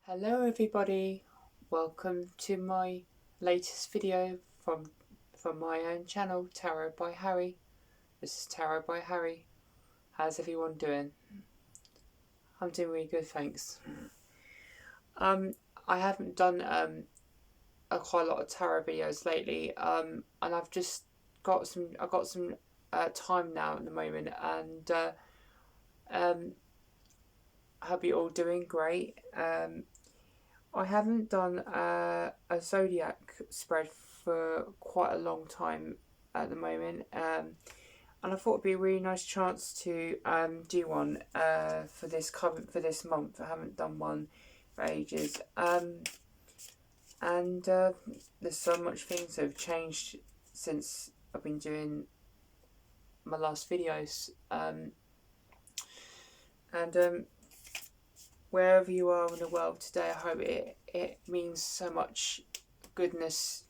Hello everybody, welcome to my latest video from my own channel, Tarot by Harry. This is Tarot by Harry. How's everyone doing? I'm doing really good, thanks. I haven't done quite a lot of tarot videos lately, and I've just got some time now at the moment, and I hope you're all doing great. I haven't done a Zodiac spread for quite a long time at the moment, and I thought it'd be a really nice chance to do one for this month. I haven't done one for ages, and there's so much things that have changed since I've been doing my last videos, and wherever you are in the world today, I hope it means so much goodness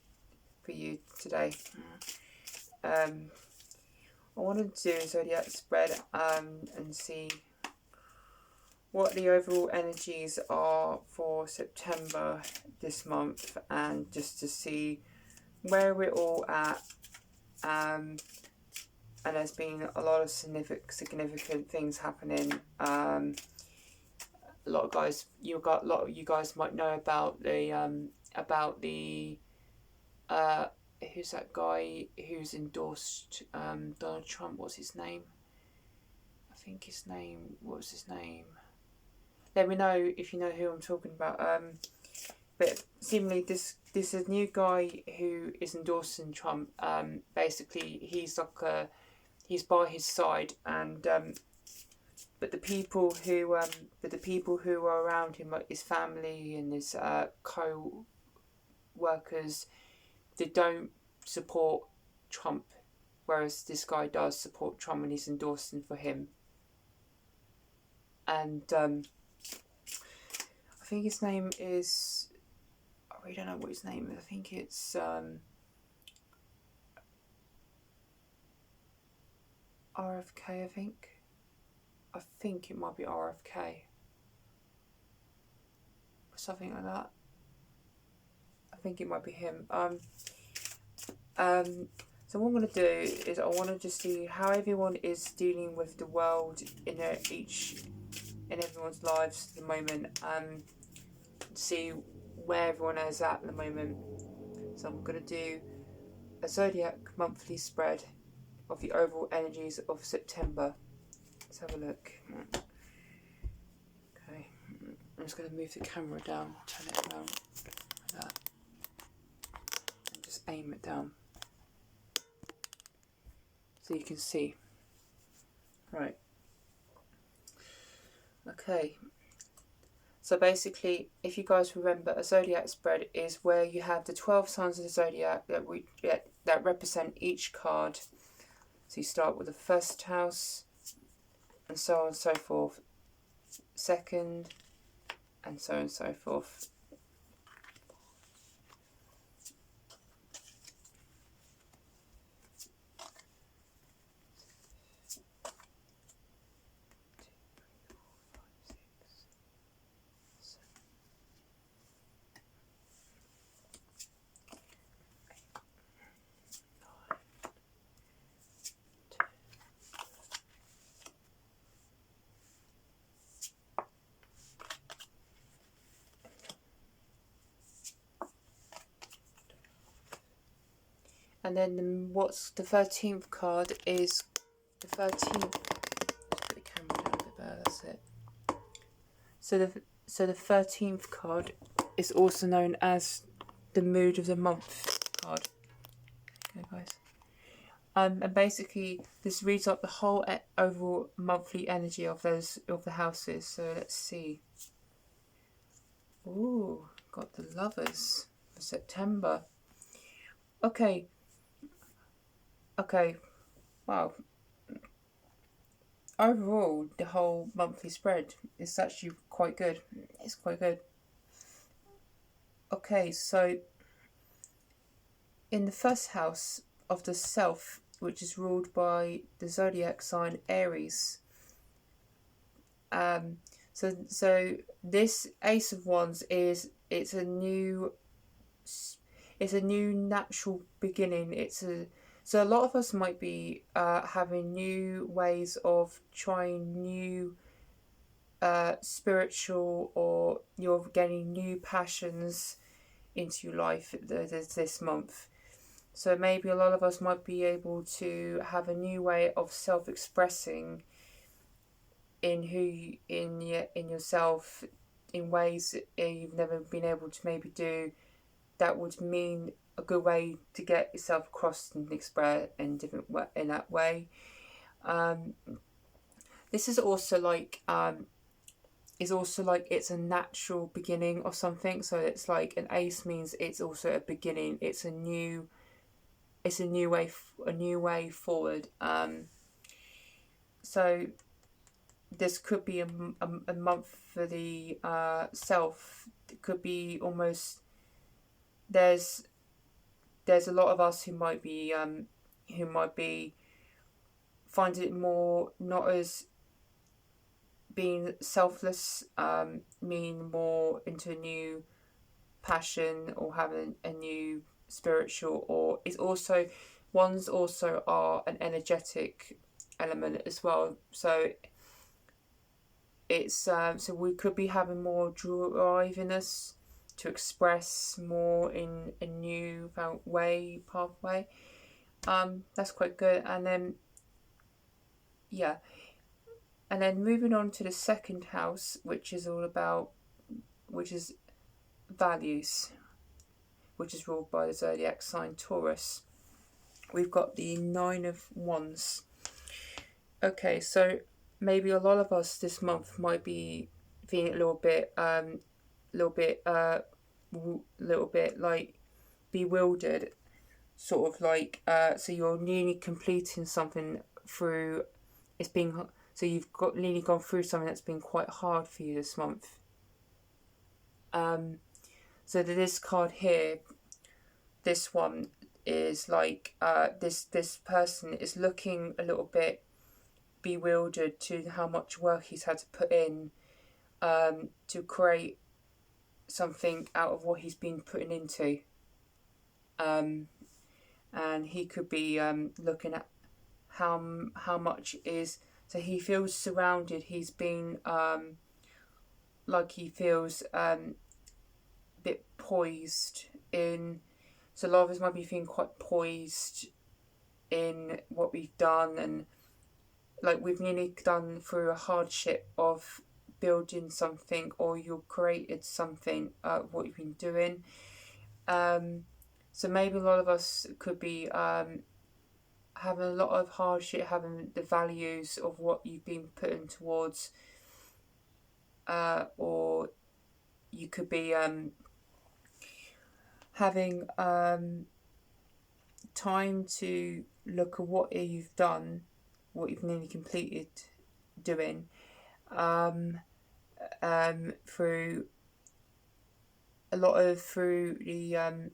for you today. I wanted to do a Zodiac spread and see what the overall energies are for September this month, and just to see where we're all at. And there's been a lot of significant things happening. A lot of you guys might know about the who's that guy who's endorsed Donald Trump? What's his name? What was his name? Let me know if you know who I'm talking about. But seemingly this is a new guy who is endorsing Trump. Basically he's by his side, and but the people who are around him, like his family and his co-workers, they don't support Trump, whereas this guy does support Trump and he's endorsing for him. And I think his name is, I really don't know what his name is. I think it's RFK. I think it might be RFK or something like that. I think it might be him. So what I'm going to do is I want to just see how everyone is dealing with the world in everyone's lives at the moment, see where everyone is at the moment. So I'm going to do a Zodiac monthly spread of the overall energies of September. Let's have a look. Okay, I'm just going to move the camera down, turn it around like that, and just aim it down so you can see. Right. Okay. So basically, if you guys remember, a Zodiac spread is where you have the 12 signs of the Zodiac that represent each card. So you start with the first house, and so on and so forth, second, and so on and so forth. And then what's the 13th card is the 13th. Put the camera down a bit better, that's it. So the 13th card is also known as the mood of the month card. Okay, guys. And basically this reads up the whole overall monthly energy of the houses. So let's see. Ooh, got the Lovers for September. Okay, wow. Overall, the whole monthly spread is actually quite good. It's quite good. Okay, so in the first house of the Self, which is ruled by the Zodiac sign Aries, So this Ace of Wands it's a new natural beginning. So a lot of us might be having new ways of trying new spiritual, or you're getting new passions into your life this month. So maybe a lot of us might be able to have a new way of self-expressing in in yourself, in ways that you've never been able to maybe do. That would mean a good way to get yourself across and express in in that way. Um, this is also like it's a natural beginning of something. So it's like an ace means it's also a beginning. It's a new way forward. So this could be a month for the self. It could be almost there's a lot of us who might be finding it more not as being selfless, mean more into a new passion or having a new spiritual, or it's also ones also are an energetic element as well. So it's so we could be having more drive in us to express more in a new pathway. That's quite good. And then yeah, and then moving on to the second house, which is values, which is ruled by the zodiac sign Taurus. We've got the Nine of Wands. Okay, so maybe a lot of us this month might be feeling a little bit like bewildered, sort of like so you're nearly completing something through. So you've got nearly gone through something that's been quite hard for you this month. So this card here, this one is like this person is looking a little bit bewildered to how much work he's had to put in to create something out of what he's been putting into. And he could be looking at how much is. So he feels surrounded. He's been like he feels a bit poised in. So a lot of us might be feeling quite poised in what we've done, and like we've nearly done through a hardship of building something, or you've created something, what you've been doing. So maybe a lot of us could be having a lot of hardship, having the values of what you've been putting towards, or you could be having time to look at what you've done, what you've nearly completed doing, through the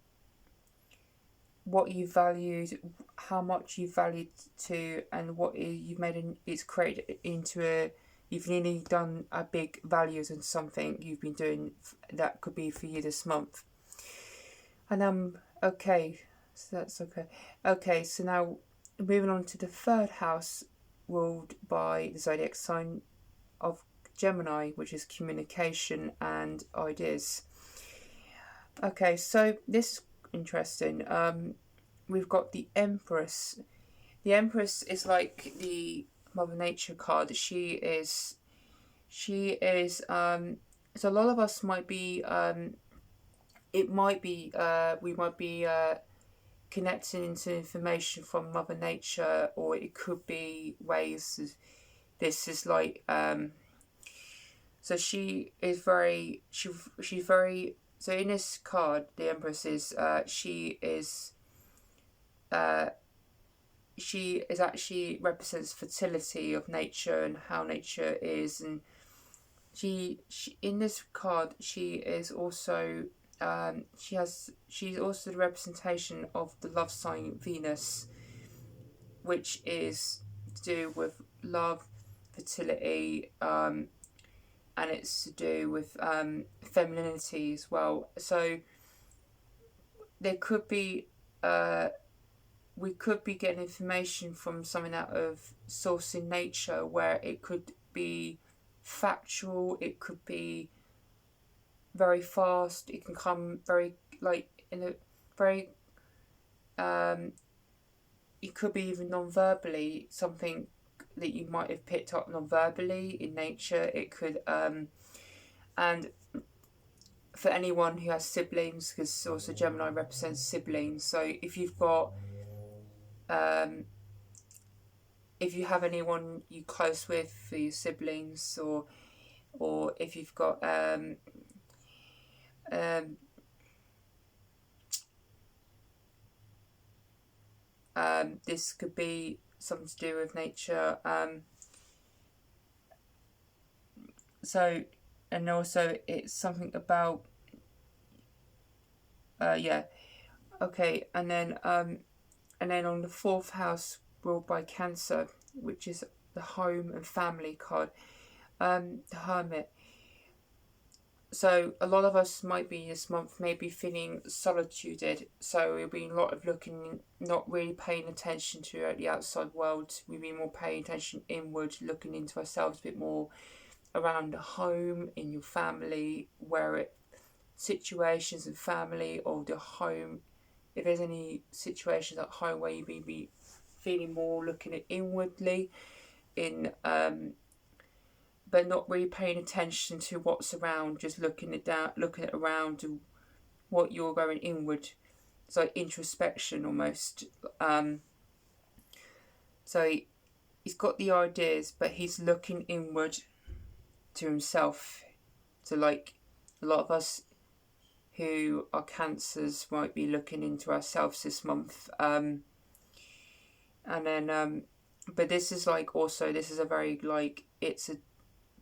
what you valued, how much you valued to, and what you've made it's created into a. You've nearly done a big values on something you've been doing that could be for you this month. And okay, so that's okay. Okay, so now moving on to the third house, ruled by the zodiac sign of Gemini, which is communication and ideas. Okay, so this is interesting. We've got the Empress. The Empress is like the Mother Nature card. She is. So a lot of us might be. It might be. We might be connecting into information from Mother Nature, or it could be ways. This is like. So she is very. She's very. So in this card, the Empress is. She is actually represents fertility of nature and how nature is, and she in this card she is also she's also the representation of the love sign Venus, which is to do with love, fertility, and it's to do with femininity as well. So there could be we could be getting information from something out of source in nature, where it could be factual, it could be very fast, it can come very in a very it could be even non-verbally, something that you might have picked up non-verbally in nature. It could and for anyone who has siblings, because also Gemini represents siblings, so if you've got if you have anyone you close with for your siblings, or if you've got this could be something to do with nature. So, and also it's something about okay, and then on the fourth house, ruled by Cancer, which is the home and family card, the Hermit. So a lot of us might be this month maybe feeling solituded. So we'll be a lot of looking, not really paying attention to the outside world. We'll be more paying attention inward, looking into ourselves a bit more around the home, in your family, where it situations in family or the home. If there's any situations at home where you may be feeling more looking at inwardly, in but not really paying attention to what's around, just looking at around and what you're going inward. It's like introspection almost. So he's got the ideas, but he's looking inward to himself. So like a lot of us who are Cancers might be looking into ourselves this month. And then but this is like also, this is a very like, it's a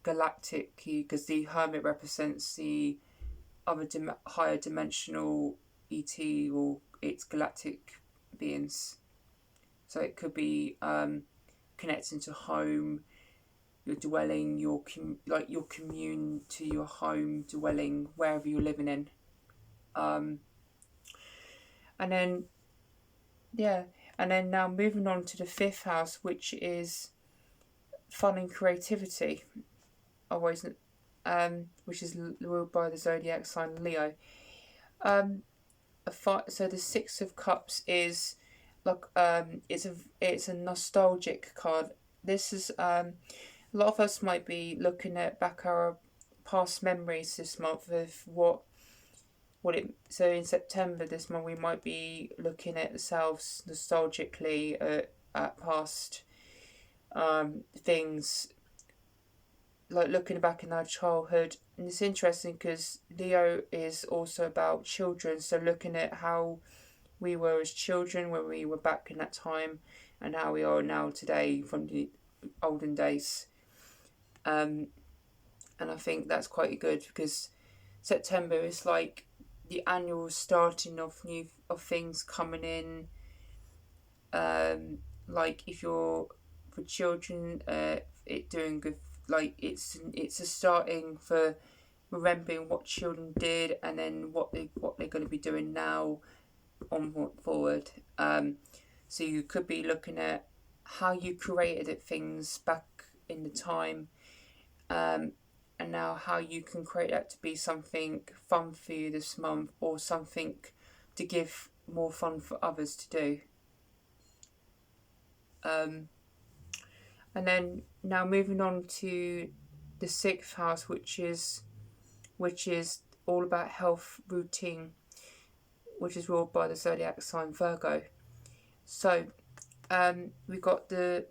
galactic, because the Hermit represents the other higher dimensional ET, or its galactic beings. So it could be connecting to home, your dwelling, your commune to your home dwelling, wherever you're living in. And then now moving on to the fifth house, which is fun and creativity, which is ruled by the Zodiac sign Leo. So the Six of Cups is like it's a nostalgic card. This is a lot of us might be looking at back our past memories this month of so in September this month we might be looking at ourselves nostalgically at past things, like looking back in our childhood. And it's interesting because Leo is also about children, so looking at how we were as children when we were back in that time and how we are now today from the olden days. And I think that's quite good, because September is like the annual starting of things coming in. Like if you're for children, it doing good. Like it's a starting for remembering what children did, and then what they're going to be doing now on forward. So you could be looking at how you created things back in the time, and now how you can create that to be something fun for you this month, or something to give more fun for others to do. And then now moving on to the sixth house, which is all about health routine, which is ruled by the Zodiac sign Virgo. So we got the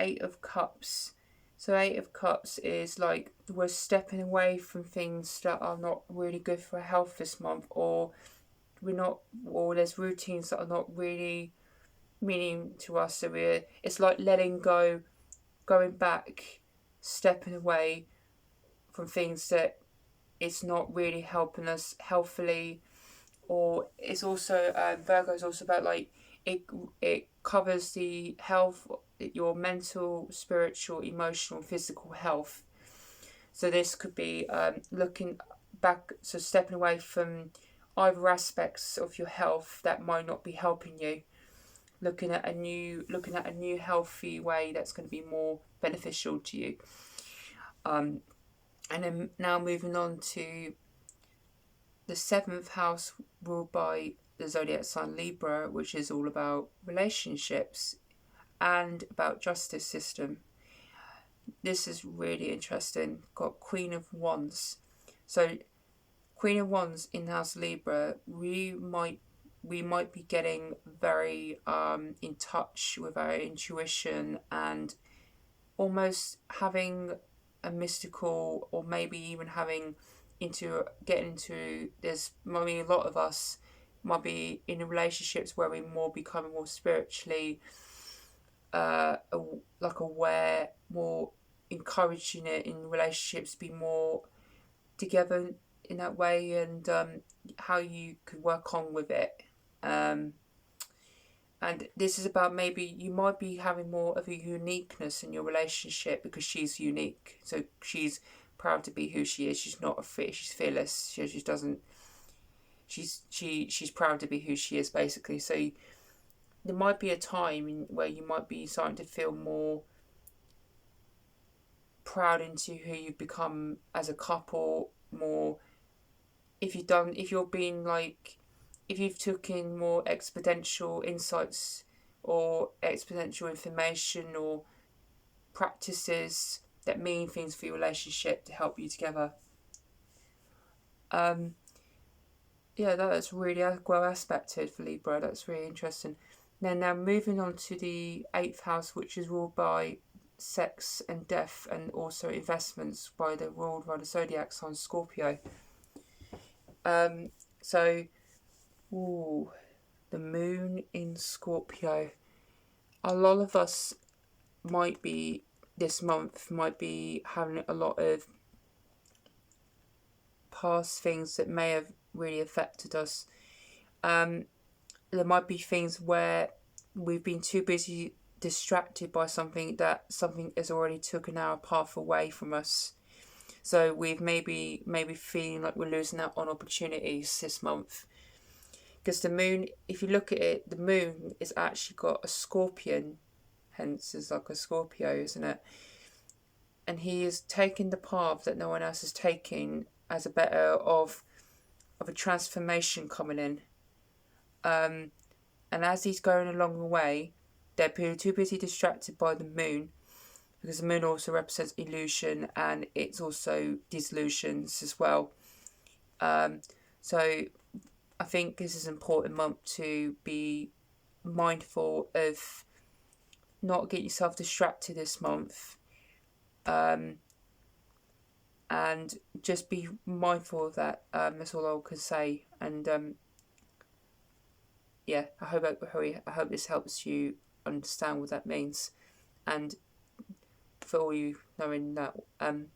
Eight of Cups. So Eight of Cups is like we're stepping away from things that are not really good for health this month, or there's routines that are not really meaning to us. So it's like letting go, going back, stepping away from things that it's not really helping us healthily. Or it's also Virgo is also about like it covers the health your mental, spiritual, emotional, physical health. So this could be looking back, so stepping away from either aspects of your health that might not be helping you, looking at a new healthy way that's going to be more beneficial to you. And then now moving on to the 7th house, ruled by the zodiac sign Libra, which is all about relationships and about justice system. This is really interesting. Got Queen of Wands. So Queen of Wands in House Libra, we might be getting very in touch with our intuition and almost having a mystical, or maybe even getting into there's maybe a lot of us might be in relationships where we more becoming more spiritually like aware, more encouraging it in relationships, be more together in that way, and how you could work on with it. And this is about maybe you might be having more of a uniqueness in your relationship because she's unique. So she's proud to be who she is. She's not she's fearless. She doesn't. She's proud to be who she is, basically. So there might be a time where you might be starting to feel more proud into who you've become as a couple, more if you've taken more exponential insights or exponential information or practices that mean things for your relationship to help you together. That's really well aspected for Libra. That's really interesting. Now moving on to the 8th house, which is ruled by sex and death, and also investments ruled by the zodiac sign Scorpio. The moon in Scorpio. A lot of us this month might be having a lot of past things that may have really affected us. There might be things where we've been too busy, distracted by something has already taken our path away from us. So we've maybe feeling like we're losing out on opportunities this month. Because the moon, if you look at it, the moon is actually got a scorpion, hence it's like a Scorpio, isn't it? And he is taking the path that no one else is taking as a better of a transformation coming in. And as he's going along the way, they're too busy distracted by the moon, because the moon also represents illusion and it's also disillusions as well. So I think this is an important month to be mindful of not get yourself distracted this month, and just be mindful of that. That's all I can say. And I hope this helps you understand what that means, and for all you knowing that. And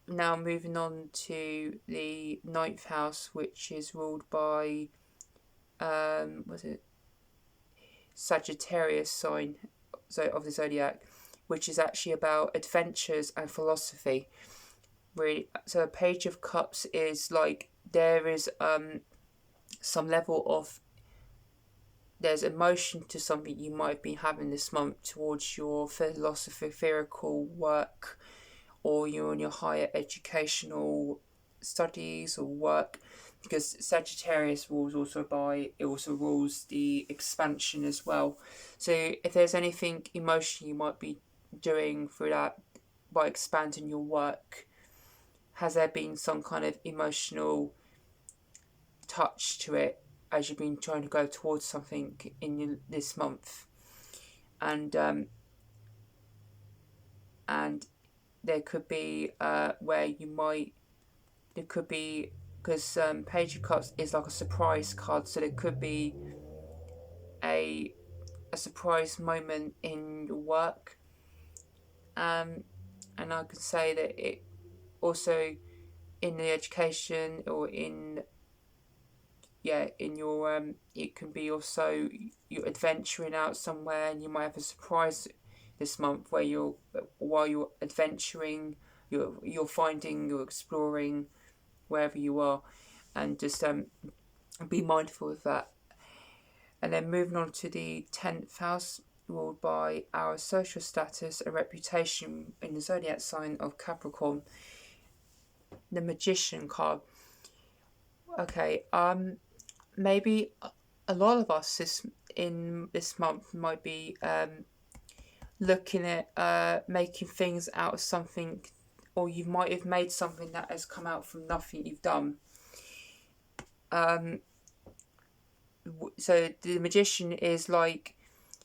now moving on to the 9th house, which is ruled by Sagittarius sign of the zodiac, which is actually about adventures and philosophy. Really, so a Page of Cups is like there is some level of there's emotion to something you might be having this month towards your philosophical work, or you're in your higher educational studies or work, because Sagittarius rules rules the expansion as well. So if there's anything emotional you might be doing through that by expanding your work, has there been some kind of emotional touch to it as you've been trying to go towards something in this month? And there could be because Page of Cups is like a surprise card, so there could be a surprise moment in your work, and I could say that it also in the education or in in your it can be also you're adventuring out somewhere, and you might have a surprise this month where while you're adventuring, you're finding, you're exploring wherever you are, and just be mindful of that. And then moving on to the 10th house, ruled by our social status and reputation in the zodiac sign of Capricorn, the Magician card. Okay, maybe a lot of us in this month might be looking at making things out of something, or you might have made something that has come out from nothing you've done. So the Magician is like,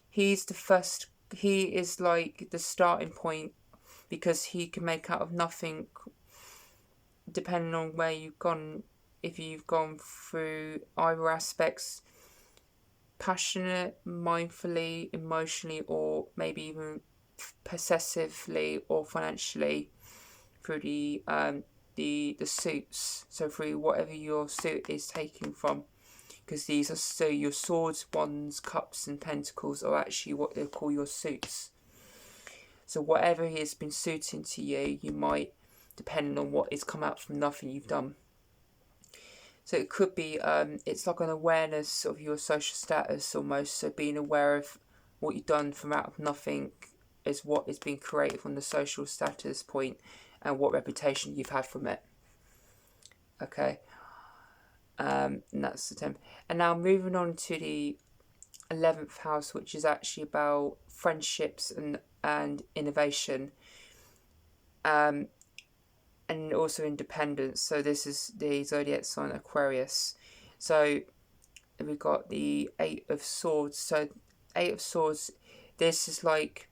he is like the starting point, because he can make out of nothing, depending on where you've gone. If you've gone through either aspects, passionate, mindfully, emotionally, or maybe even possessively or financially, through the suits. So through whatever your suit is taken from, because these are, so your swords, wands, cups, and pentacles are actually what they call your suits. So whatever has been suiting to you, you might, depending on what has come out from nothing you've done. So it could be, it's like an awareness of your social status almost. So being aware of what you've done from out of nothing is what is being created from the social status point, and what reputation you've had from it. Okay. And that's the 10th. And now moving on to the 11th house, which is actually about friendships and innovation. And also independence. So this is the zodiac sign Aquarius. So we've got the 8 of Swords. So 8 of Swords, this is like,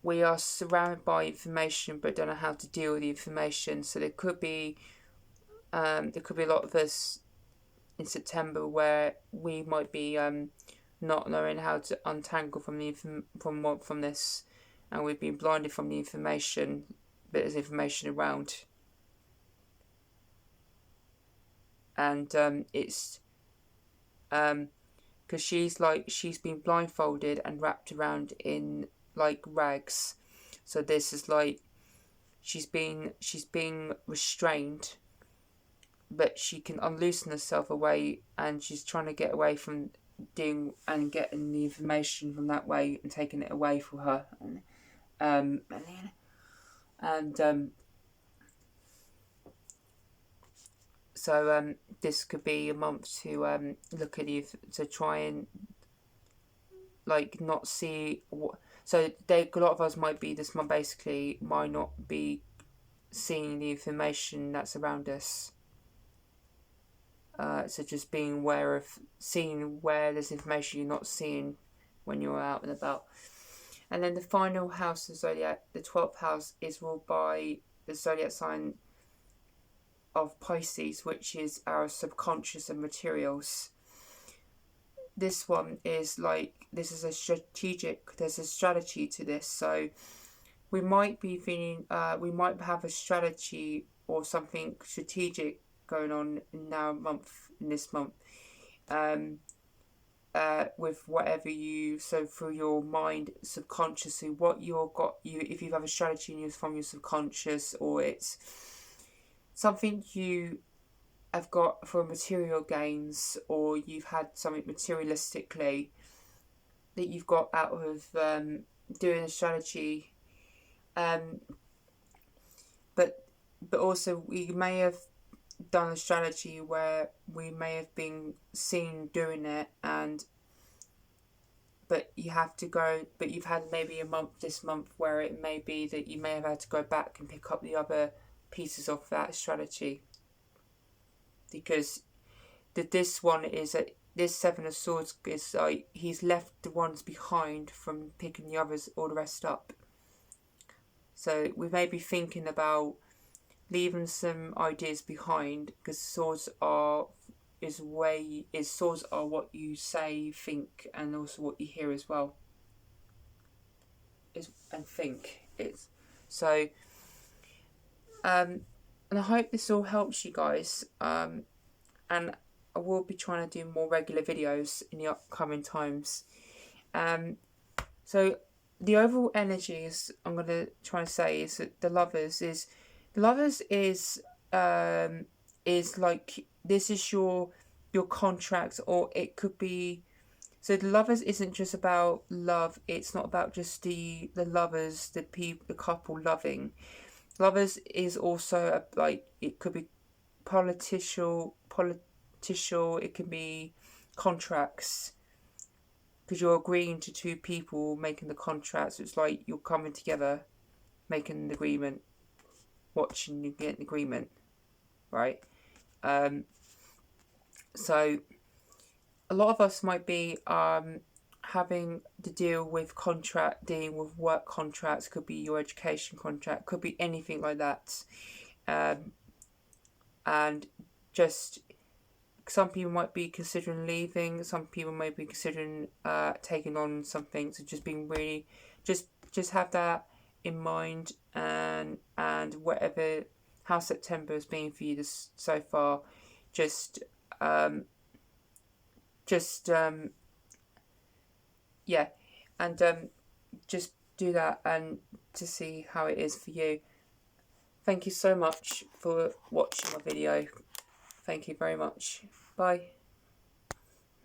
we are surrounded by information but don't know how to deal with the information. So there could be a lot of us in September where we might be not knowing how to untangle from this, and we've been blinded from the information. But there's information around, and it's because she's been blindfolded and wrapped around in like rags. So this is like she's being restrained, but she can unloosen herself away, and she's trying to get away from doing and getting the information from that way and taking it away from her. So this could be a month to look at you, to try and like not see what. So a lot of us might be this month basically might not be seeing the information that's around us. So just being aware of seeing where there's information you're not seeing when you're out and about. And then the final house of Zodiac, the 12th house, is ruled by the Zodiac sign of Pisces, which is our subconscious and materials. This one is like, this is there's a strategy to this. So we might be feeling, we might have a strategy or something strategic going on in this month. With whatever so through your mind subconsciously, what if you have a strategy from your subconscious, or it's something you have got for material gains, or you've had something materialistically that you've got out of doing a strategy, but also we may have done a strategy where we may have been seen doing it, but you've had maybe a month this month where it may be that you may have had to go back and pick up the other pieces of that strategy, because this 7 of Swords is like he's left the ones behind from picking the others, all the rest up. So we may be thinking about leaving some ideas behind, because swords are what you say, think, and also what you hear as well. And think it's so. And I hope this all helps you guys. And I will be trying to do more regular videos in the upcoming times. So the overall energies I'm going to try and say is that the lovers is like, this is your contract, or it could be. So the lovers isn't just about love. It's not about just the lovers, the couple loving. Lovers is also like, it could be political. It can be contracts, because you're agreeing to two people making the contract. So it's like you're coming together, making an agreement, watching you get an agreement, right? So a lot of us might be having to deal with dealing with work contracts. Could be your education contract, could be anything like that. And just, some people might be considering leaving, some people might be considering taking on something. So just being really, just have that in mind, and whatever, how September has been for you so far, just yeah, and just do that, and to see how it is for you. Thank you so much for watching my video. Thank you very much. Bye.